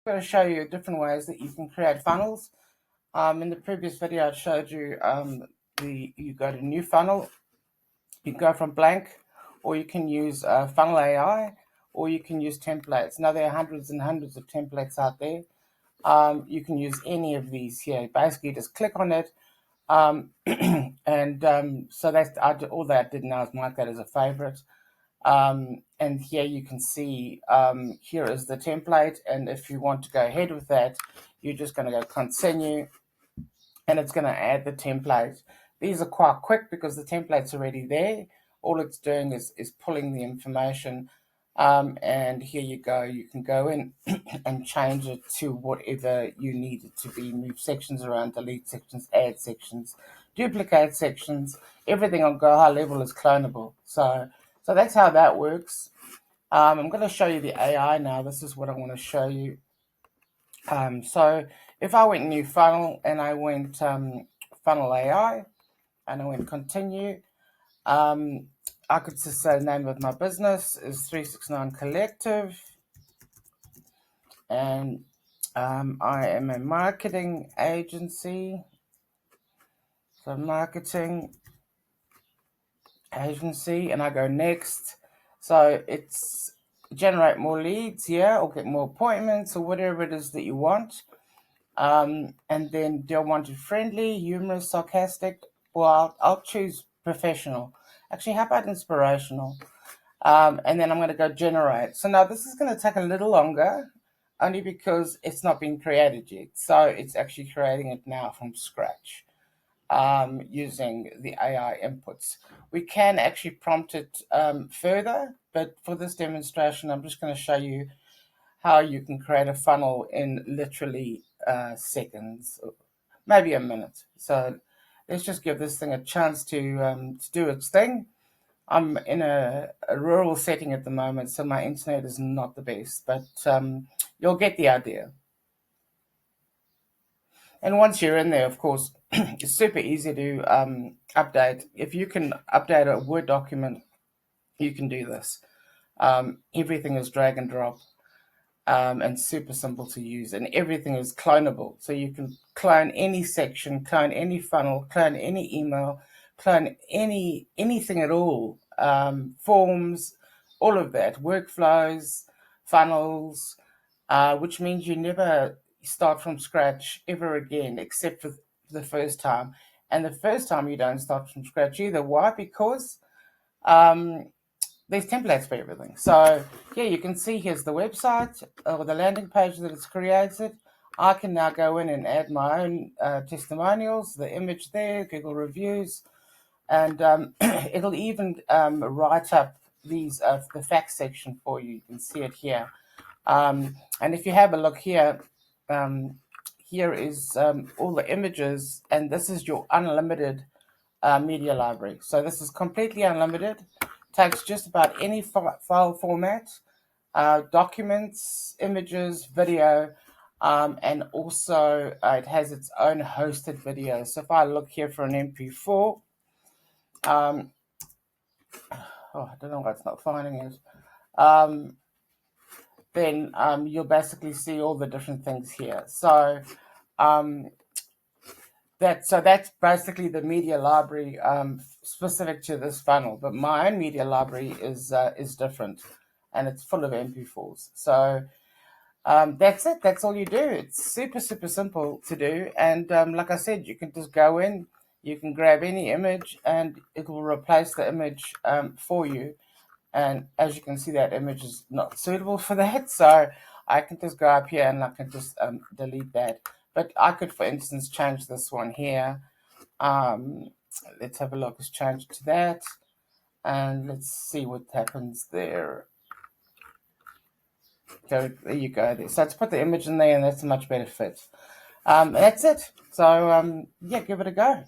going to show you different ways that you can create funnels. In the previous video, I showed you you go to new funnel, you go from blank, or you can use funnel AI, or you can use templates. Now there are hundreds and hundreds of templates out there. You can use any of these here. Basically, just click on it, so that's all that I did now is mark that as a favorite. And here you can see here is the template, and if you want to go ahead with that, you're just going to go continue, and it's going to add the template. These are quite quick because the template's already there. All it's doing is pulling the information, and here you go. You can go in and change it to whatever you need it to be. Move sections around, delete sections, add sections, duplicate sections. Everything on Go High Level is clonable. So that's how that works. I'm going to show you the AI now. This is what I want to show you. So if I went new funnel and I went funnel AI and I went continue, I could just say the name of my business is 369 Collective, and I am a marketing agency. So marketing agency, and I go next. So it's generate more leads, or get more appointments, or whatever it is that you want. And then do I want it friendly, humorous, sarcastic? Well, I'll choose professional. Actually, how about inspirational? And then I'm going to go generate. So now this is going to take a little longer, only because it's not been created yet. So it's actually creating it now from scratch. Using the AI inputs. We can actually prompt it further, but for this demonstration, I'm just going to show you how you can create a funnel in literally seconds, maybe a minute. So let's just give this thing a chance to do its thing. I'm in a rural setting at the moment, so my internet is not the best, but you'll get the idea. And once you're in there, of course, it's super easy to update. If you can update a Word document, you can do this. Everything is drag and drop and super simple to use, and everything is clonable. So you can clone any section, clone any funnel, clone any email, clone anything at all, forms, all of that, workflows, funnels, which means you never start from scratch ever again, except for the first time. And the first time you don't start from scratch either. Why? Because there's templates for everything. So here you can see here's the website or the landing page that it's created. I can now go in and add my own testimonials, the image there, Google reviews, and it'll even write up these the facts section for you. You can see it here. And if you have a look here, here is all the images, and this is your unlimited media library. So this is completely unlimited. Takes just about any file format, documents, images, video, and also it has its own hosted video. So if I look here for an MP4, I don't know why it's not finding it. Then you'll basically see all the different things here. So that's basically the media library specific to this funnel. But my own media library is different, and it's full of MP4s. So that's it. That's all you do. It's super simple to do. And like I said, you can just go in, you can grab any image, and it will replace the image for you. And as you can see, that image is not suitable for that. So I can just go up here and I can just delete that. But I could, for instance, change this one here. Let's have a look. Let's change it to that. And let's see what happens there. So there you go. So let's put the image in there, and that's a much better fit. And that's it. So, yeah, give it a go.